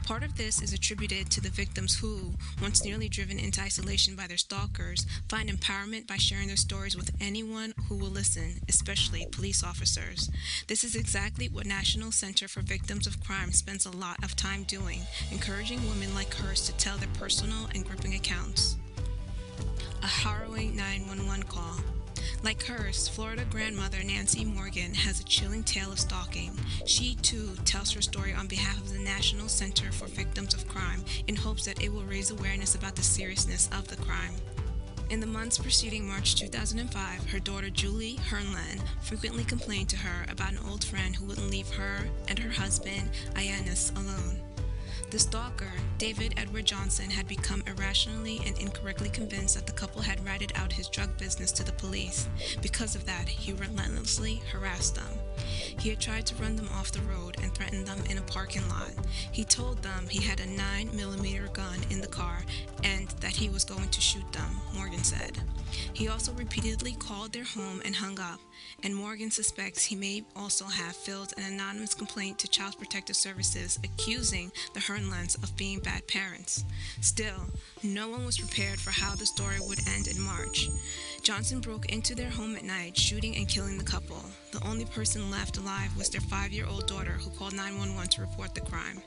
Part of this is attributed to the victims who, once nearly driven into isolation by their stalkers, find empowerment by sharing their stories with anyone who will listen, especially police officers. This is exactly what National Center for Victims of Crime spends a lot of time doing, encouraging women like Hurst to tell their personal and gripping accounts. A harrowing 911 call. Like Hurst, Florida grandmother Nancy Morgan has a chilling tale of stalking. She, too, tells her story on behalf of the National Center for Victims of Crime in hopes that it will raise awareness about the seriousness of the crime. In the months preceding March 2005, her daughter Julie Hernland frequently complained to her about an old friend who wouldn't leave her and her husband, Ayanus, alone. The stalker, David Edward Johnson, had become irrationally and incorrectly convinced that the couple had ratted out his drug business to the police. Because of that, he relentlessly harassed them. He had tried to run them off the road and threatened them in a parking lot. He told them he had a 9mm gun in the car and that he was going to shoot them, Morgan said. He also repeatedly called their home and hung up, and Morgan suspects he may also have filed an anonymous complaint to Child Protective Services accusing the Hernlands of being bad parents. Still, no one was prepared for how the story would end in March. Johnson broke into their home at night, shooting and killing the couple. The only person left alive was their 5-year-old daughter, who called 911 to report the crime.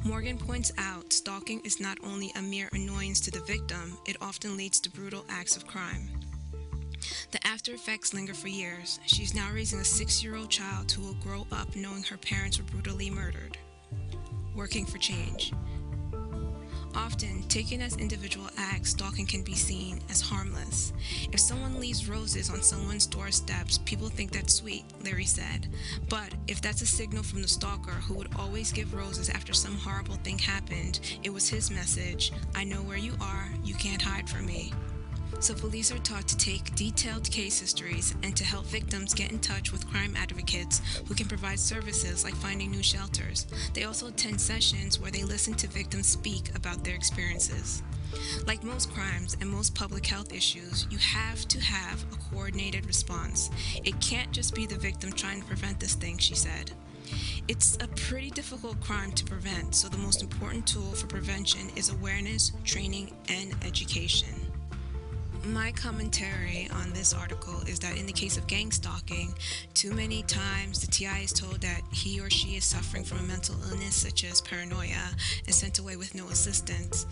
Morgan points out stalking is not only a mere annoyance to the victim, it often leads to brutal acts of crime. The after effects linger for years. She's now raising a 6-year-old child who will grow up knowing her parents were brutally murdered. Working for change. Often, taken as individual acts, stalking can be seen as harmless. If someone leaves roses on someone's doorsteps, people think that's sweet, Larry said. But if that's a signal from the stalker who would always give roses after some horrible thing happened, it was his message, I know where you are, you can't hide from me. So police are taught to take detailed case histories and to help victims get in touch with crime advocates who can provide services like finding new shelters. They also attend sessions where they listen to victims speak about their experiences. Like most crimes and most public health issues, you have to have a coordinated response. It can't just be the victim trying to prevent this thing, she said. It's a pretty difficult crime to prevent, so the most important tool for prevention is awareness, training, and education. My commentary on this article is that in the case of gang stalking, too many times the TI is told that he or she is suffering from a mental illness such as paranoia and sent away with no assistance.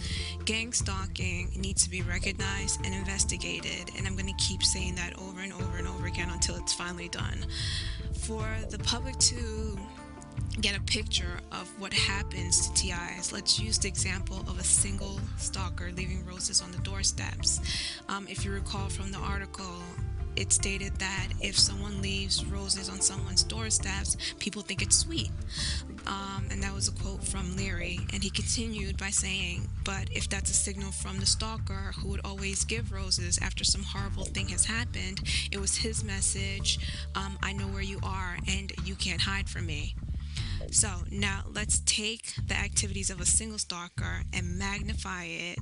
Gang stalking needs to be recognized and investigated, and I'm going to keep saying that over and over and over again until it's finally done. For the public to get a picture of what happens to TIs, let's use the example of a single stalker leaving roses on the doorsteps. If you recall from the article, it stated that if someone leaves roses on someone's doorsteps, people think it's sweet. And that was a quote from Leary. And he continued by saying, but if that's a signal from the stalker who would always give roses after some horrible thing has happened, it was his message, I know where you are and you can't hide from me. So now let's take the activities of a single stalker and magnify it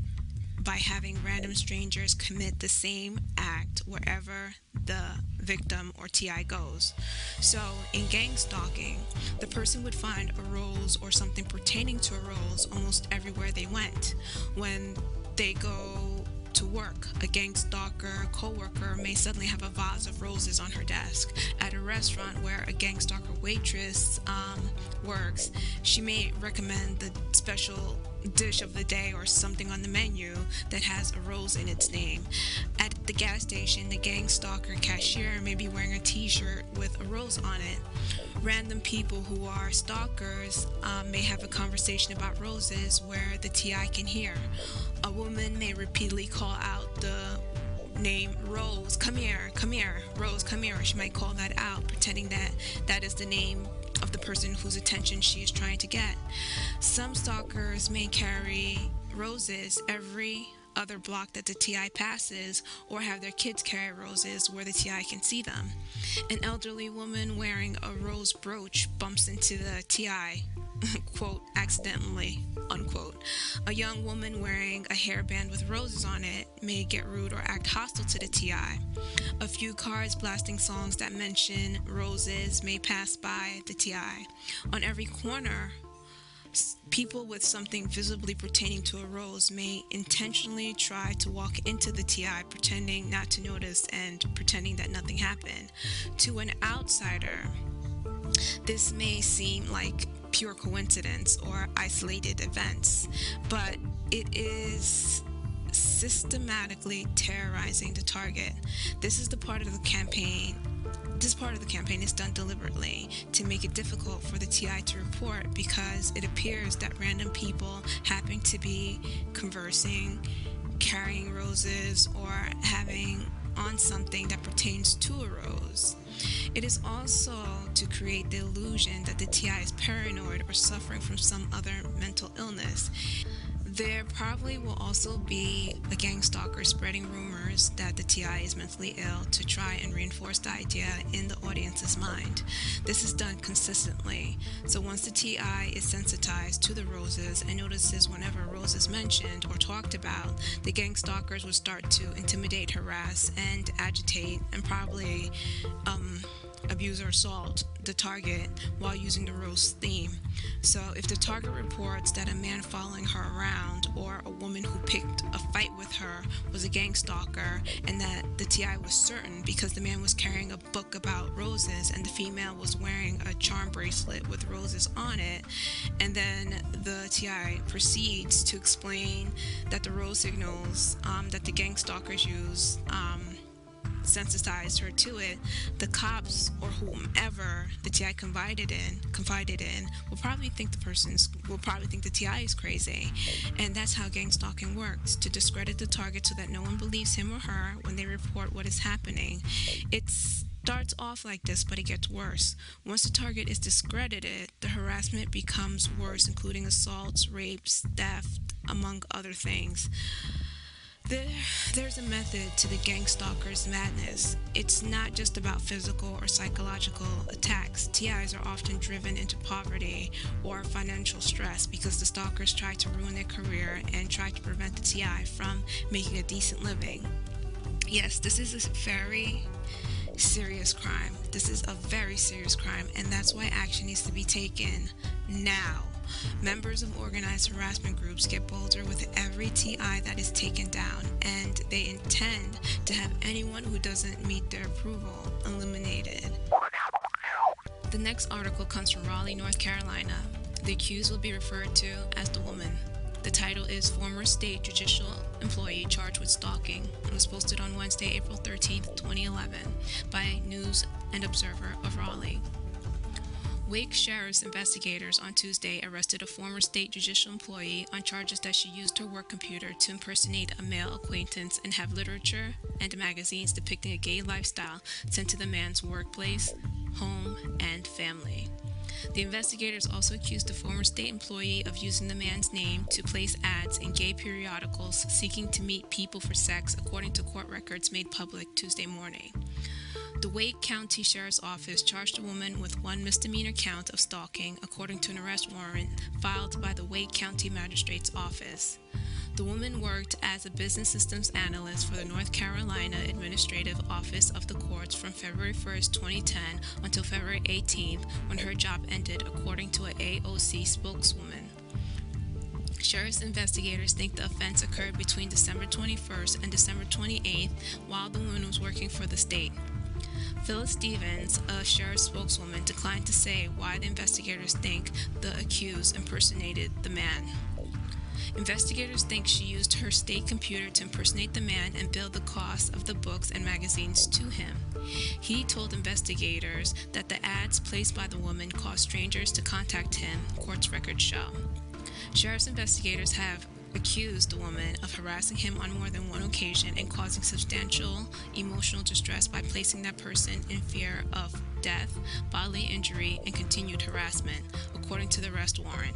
by having random strangers commit the same act wherever the victim or TI goes. So, in gang stalking, the person would find a rose or something pertaining to a rose almost everywhere they went. When they go to work, a gang stalker co-worker may suddenly have a vase of roses on her desk. At a restaurant where a gang stalker waitress works, she may recommend the special dish of the day or something on the menu that has a rose in its name. At the gas station, the gang stalker cashier may be wearing a t-shirt with a rose on it. Random people who are stalkers may have a conversation about roses where the TI can hear. A woman may repeatedly call out the name Rose, come here, Rose, come here. She might call that out, pretending that that is the name of the person whose attention she is trying to get. Some stalkers may carry roses every other block that the TI passes, or have their kids carry roses where the TI can see them. An elderly woman wearing a rose brooch bumps into the TI, quote, accidentally, unquote. A young woman wearing a hairband with roses on it may get rude or act hostile to the TI. A few cars blasting songs that mention roses may pass by the TI. On every corner, people with something visibly pertaining to a rose may intentionally try to walk into the TI, pretending not to notice and pretending that nothing happened. To an outsider, this may seem like pure coincidence or isolated events, but it is systematically terrorizing the target. This part of the campaign is done deliberately to make it difficult for the TI to report, because it appears that random people happen to be conversing, carrying roses, or having on something that pertains to a rose. It is also to create the illusion that the TI is paranoid or suffering from some other mental illness. There probably will also be a gang stalker spreading rumors that the TI is mentally ill to try and reinforce the idea in the audience's mind. This is done consistently. So once the TI is sensitized to the roses and notices whenever a rose is mentioned or talked about, the gang stalkers will start to intimidate, harass, and agitate, and probably abuse or assault the target while using the rose theme. So if the target reports that a man following her around or a woman who picked a fight with her was a gang stalker, and that the TI was certain because the man was carrying a book about roses and the female was wearing a charm bracelet with roses on it, and then the TI proceeds to explain that the rose signals that the gang stalkers use sensitized her to it, the cops or whomever the TI confided in will probably think the TI is crazy. And that's how gang stalking works, to discredit the target so that no one believes him or her when they report what is happening. It starts off like this, but it gets worse. Once the target is discredited, the harassment becomes worse, including assaults, rapes, theft, among other things. There's a method to the gang stalker's madness. It's not just about physical or psychological attacks. TIs are often driven into poverty or financial stress because the stalkers try to ruin their career and try to prevent the TI from making a decent living. Yes, this is a very serious crime. This is a very serious crime, and that's why action needs to be taken now. Members of organized harassment groups get bolder with every TI that is taken down, and they intend to have anyone who doesn't meet their approval eliminated. The next article comes from Raleigh, North Carolina. The accused will be referred to as the woman. The title is Former State Judicial Employee Charged with Stalking, and was posted on Wednesday, April 13, 2011 by News and Observer of Raleigh. Wake Sheriff's investigators on Tuesday arrested a former state judicial employee on charges that she used her work computer to impersonate a male acquaintance and have literature and magazines depicting a gay lifestyle sent to the man's workplace, home, and family. The investigators also accused the former state employee of using the man's name to place ads in gay periodicals seeking to meet people for sex, according to court records made public Tuesday morning. The Wake County Sheriff's Office charged a woman with one misdemeanor count of stalking, according to an arrest warrant filed by the Wake County Magistrate's Office. The woman worked as a business systems analyst for the North Carolina Administrative Office of the Courts from February 1st, 2010 until February 18th, when her job ended, according to an AOC spokeswoman. Sheriff's investigators think the offense occurred between December 21st and December 28th while the woman was working for the state. Phyllis Stevens, a sheriff's spokeswoman, declined to say why the investigators think the accused impersonated the man. Investigators think she used her state computer to impersonate the man and bill the cost of the books and magazines to him. He told investigators that the ads placed by the woman caused strangers to contact him, court's records show. Sheriff's investigators have accused the woman of harassing him on more than one occasion and causing substantial emotional distress by placing that person in fear of death, bodily injury, and continued harassment, according to the arrest warrant.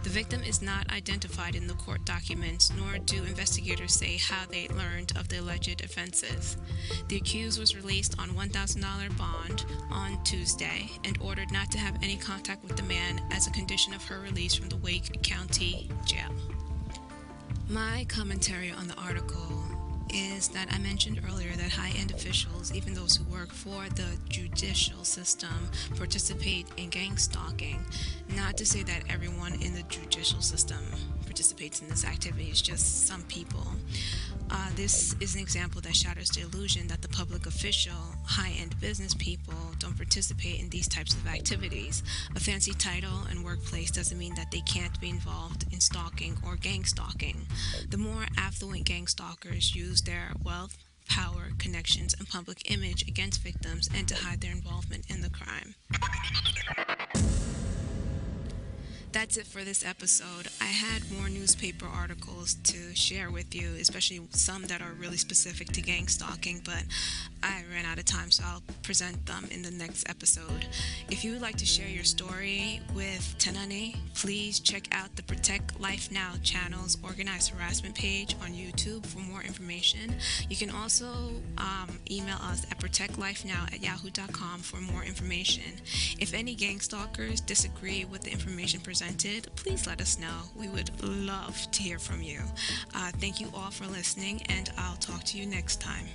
The victim is not identified in the court documents, nor do investigators say how they learned of the alleged offenses. The accused was released on $1,000 bond on Tuesday and ordered not to have any contact with the man as a condition of her release from the Wake County Jail. My commentary on the article is that I mentioned earlier that high-end officials, even those who work for the judicial system, participate in gang stalking. Not to say that everyone in the judicial system participates in this activity, it's just some people. This is an example that shatters the illusion that the public official, high-end business people don't participate in these types of activities. A fancy title and workplace doesn't mean that they can't be involved in stalking or gang stalking. The more affluent gang stalkers use their wealth, power, connections, and public image against victims and to hide their involvement in the crime. That's it for this episode. I had more newspaper articles to share with you, especially some that are really specific to gang stalking, but I ran out of time, so I'll present them in the next episode. If you would like to share your story with Tenani, please check out the Protect Life Now channel's organized harassment page on YouTube for more information. You can also email us at protectlifenow@yahoo.com for more information. If any gang stalkers disagree with the information presented, please let us know. We would love to hear from you. Thank you all for listening, and I'll talk to you next time.